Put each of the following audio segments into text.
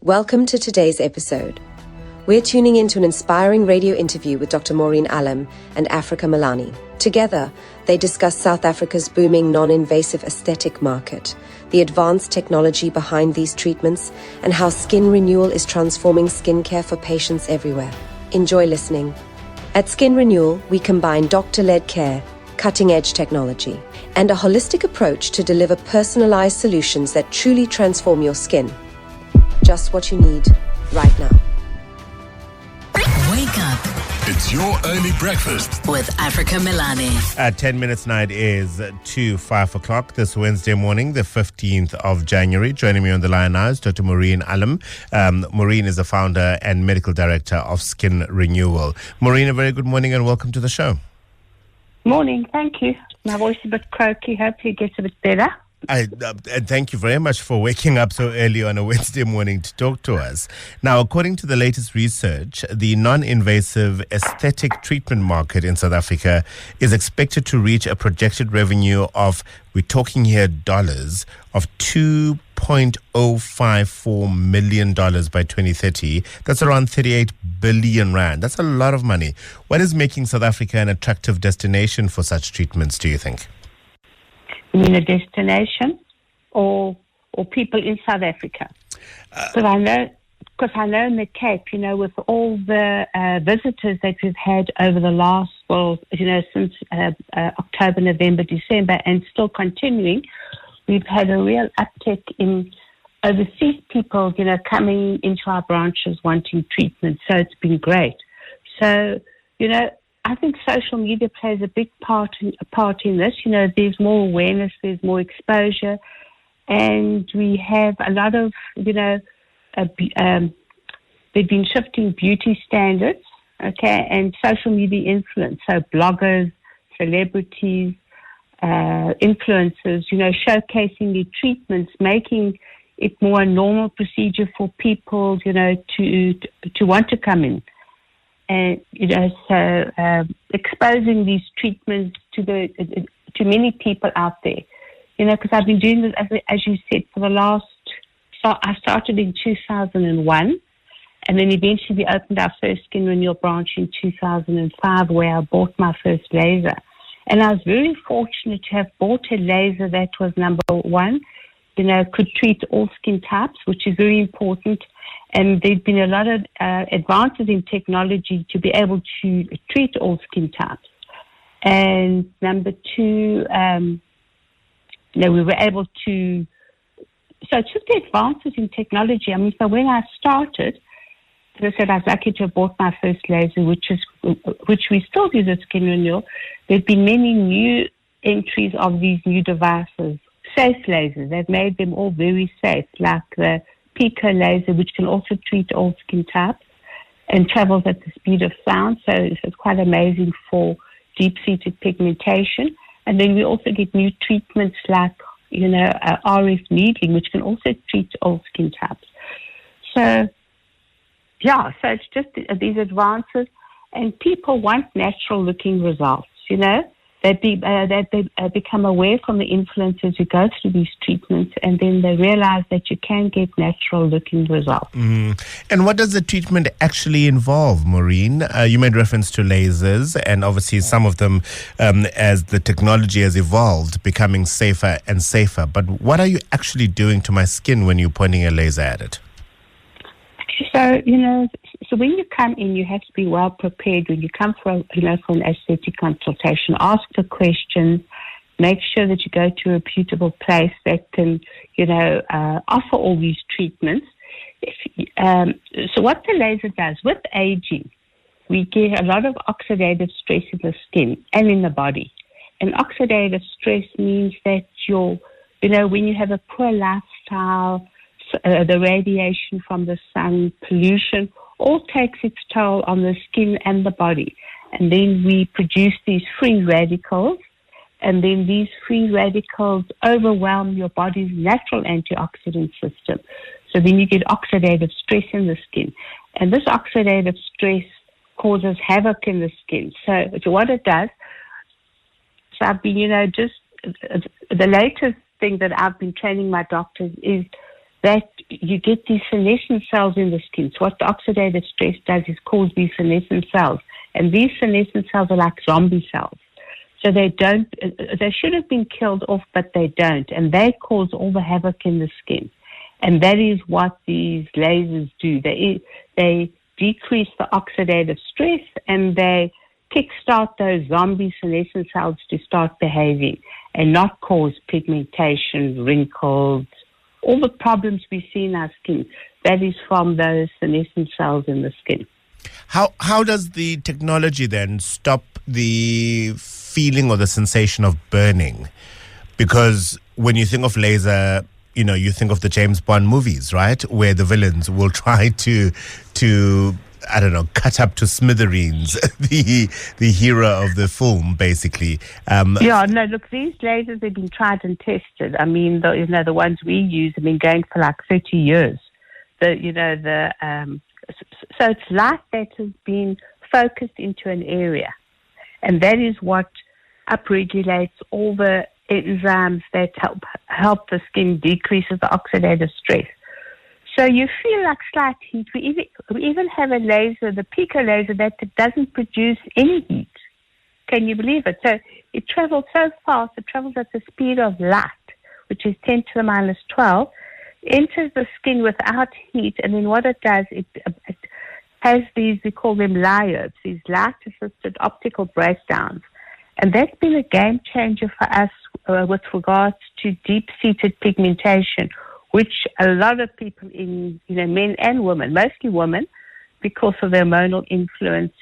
Welcome to today's episode. We're tuning into an inspiring radio interview with Dr Maureen Allem and Africa Milani. Together, they discuss South Africa's booming non-invasive aesthetic market, the advanced technology behind these treatments, and how Skin Renewal is transforming skincare for patients everywhere. Enjoy listening. At Skin Renewal, we combine doctor-led care, cutting-edge technology, and a holistic approach to deliver personalized solutions that truly transform your skin. Just what you need right now. Wake up. It's your early breakfast with Africa Milani. At 10 minutes now, it is to 5 o'clock this Wednesday morning, the 15th of January. Joining me on the line now is Dr Maureen Allem. Maureen is the founder and medical director of Skin Renewal. Maureen, a very good morning and welcome to the show. Morning, thank you. My voice is a bit croaky. Hopefully it gets a bit better. And thank you very much for waking up so early on a Wednesday morning to talk to us. Now, according to the latest research, the non-invasive aesthetic treatment market in South Africa is expected to reach a projected revenue of, we're talking here dollars, of $2.054 million by 2030. That's around 38 billion rand. That's a lot of money. What is making South Africa an attractive destination for such treatments, do you think? You mean a destination or people in South Africa? Because I know in the Cape, with all the visitors that we've had over the last, since October, November, December, and still continuing, we've had a real uptick in overseas people, coming into our branches wanting treatment. So it's been great. So, I think social media plays a big part in this. There's more awareness, there's more exposure, and we have a lot of, they've been shifting beauty standards, okay, and social media influence. So bloggers, celebrities, influencers, showcasing the treatments, making it more a normal procedure for people, to want to come in. And exposing these treatments to many people out there, because I've been doing this as you said for the last. So I started in 2001, and then eventually we opened our first Skin Renewal branch in 2005, where I bought my first laser, and I was very fortunate to have bought a laser that was number one, could treat all skin types, which is very important. And there's been a lot of advances in technology to be able to treat all skin types. And number two, we were able to. So it's just the advances in technology. I mean, so when I started, as I said, I was lucky to have bought my first laser, which we still use at Skin Renewal. There's been many new entries of these new devices, safe lasers. They've made them all very safe, like the Pico laser, which can also treat all skin types and travels at the speed of sound. So it's quite amazing for deep-seated pigmentation. And then we also get new treatments like, RF needling, which can also treat all skin types. So it's just these advances. And people want natural-looking results, They become aware from the influencers who go through these treatments, and then they realize that you can get natural-looking results. And what does the treatment actually involve, Maureen? You made reference to lasers, and obviously some of them, as the technology has evolved, becoming safer and safer. But what are you actually doing to my skin when you're pointing a laser at it? So, so when you come in, you have to be well prepared. When you come for an aesthetic consultation, ask the questions, make sure that you go to a reputable place that can, offer all these treatments. So what the laser does, with aging, we get a lot of oxidative stress in the skin and in the body. And oxidative stress means that when you have a poor lifestyle, the radiation from the sun, pollution, all takes its toll on the skin and the body. And then we produce these free radicals, and then these free radicals overwhelm your body's natural antioxidant system. So then you get oxidative stress in the skin. And this oxidative stress causes havoc in the skin. So what it does, so I've been, just the latest thing that I've been training my doctors is that you get these senescent cells in the skin. So what the oxidative stress does is cause these senescent cells. And these senescent cells are like zombie cells. So they should have been killed off, but they don't. And they cause all the havoc in the skin. And that is what these lasers do. They decrease the oxidative stress, and they kickstart those zombie senescent cells to start behaving and not cause pigmentation, wrinkles, all the problems we see in our skin. That is from those senescent cells in the skin. How does the technology then stop the feeling or the sensation of burning? Because when you think of laser, you think of the James Bond movies, right? Where the villains will try to I don't know, cut up to smithereens the hero of the film, basically. Look, these lasers have been tried and tested. I mean, the ones we use have been going for like 30 years. So it's light that has been focused into an area, and that is what upregulates all the enzymes that help the skin, decreases the oxidative stress. So you feel like slight heat. We even have a laser, the Pico laser, that doesn't produce any heat. Can you believe it? So it travels so fast. It travels at the speed of light, which is 10 to the minus 12, enters the skin without heat, and then what it does, it has these, we call them LIOPs, these light-assisted optical breakdowns. And that's been a game changer for us with regards to deep-seated pigmentation, which a lot of people men and women, mostly women, because of the hormonal influence,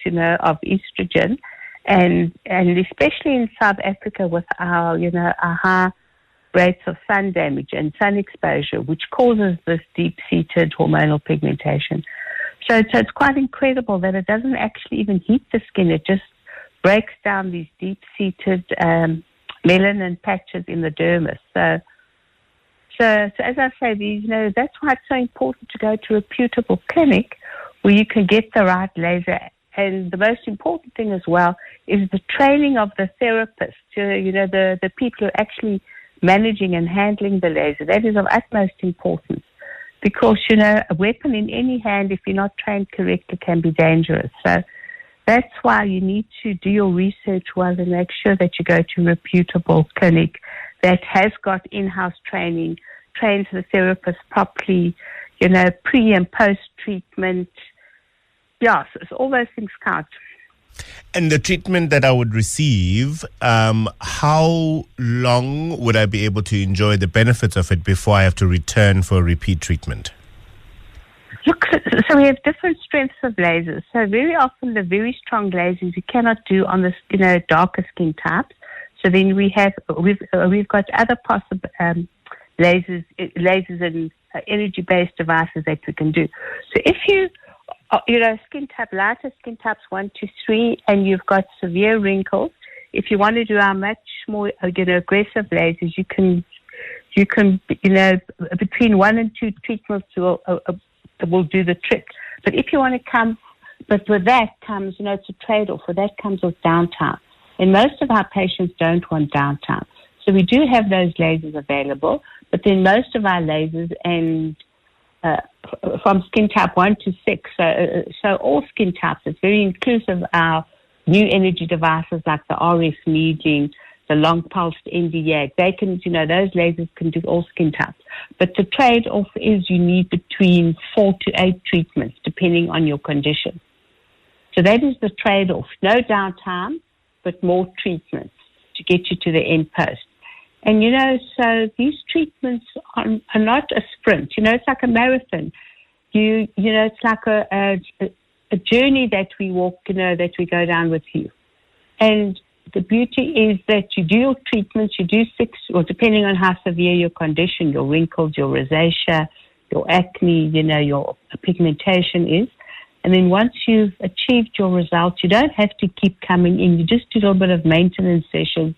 of estrogen, and especially in South Africa with our high rates of sun damage and sun exposure, which causes this deep-seated hormonal pigmentation. So it's quite incredible that it doesn't actually even heat the skin. It just breaks down these deep-seated melanin patches in the dermis. So as I say, that's why it's so important to go to a reputable clinic where you can get the right laser. And the most important thing as well is the training of the therapists, the people who are actually managing and handling the laser. That is of utmost importance because, a weapon in any hand, if you're not trained correctly, can be dangerous. So that's why you need to do your research well and make sure that you go to a reputable clinic that has got in-house training, trains the therapist properly, pre- and post-treatment. Yeah, so all those things count. And the treatment that I would receive, how long would I be able to enjoy the benefits of it before I have to return for a repeat treatment? Look, so we have different strengths of lasers. So very often the very strong lasers you cannot do on the darker skin types. So then we've got other possible lasers and energy-based devices that we can do. So if you skin type, lighter skin types 1 to 3, and you've got severe wrinkles, if you want to do our much more aggressive lasers, you can between 1 and 2 treatments will do the trick. But if you want to but with that comes, it's a trade-off. With that comes with downtime. And most of our patients don't want downtime. So we do have those lasers available, but then most of our lasers and from skin type 1 to 6, so all skin types, it's very inclusive of our new energy devices like the RF needling, the long pulsed Nd:YAG. They can, those lasers can do all skin types. But the trade-off is you need between 4 to 8 treatments, depending on your condition. So that is the trade-off. No downtime, but more treatments to get you to the end post. And, so these treatments are not a sprint. It's like a marathon. It's like a journey that we walk, that we go down with you. And the beauty is that you do your treatments, you do 6, or depending on how severe your condition, your wrinkles, your rosacea, your acne, your pigmentation is. And then once you've achieved your results, you don't have to keep coming in. You just do a little bit of maintenance sessions,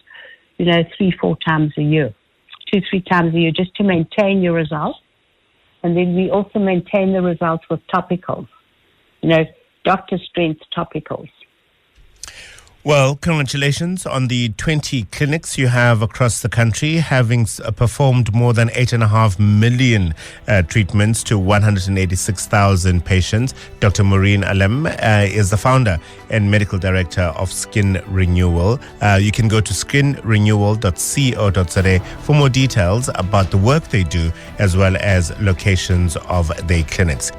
3-4 times a year, 2-3 times a year, just to maintain your results. And then we also maintain the results with topicals, doctor strength topicals. Well, congratulations on the 20 clinics you have across the country, having performed more than 8.5 million treatments to 186,000 patients. Dr. Maureen Allem is the founder and medical director of Skin Renewal. You can go to skinrenewal.co.za for more details about the work they do, as well as locations of their clinics.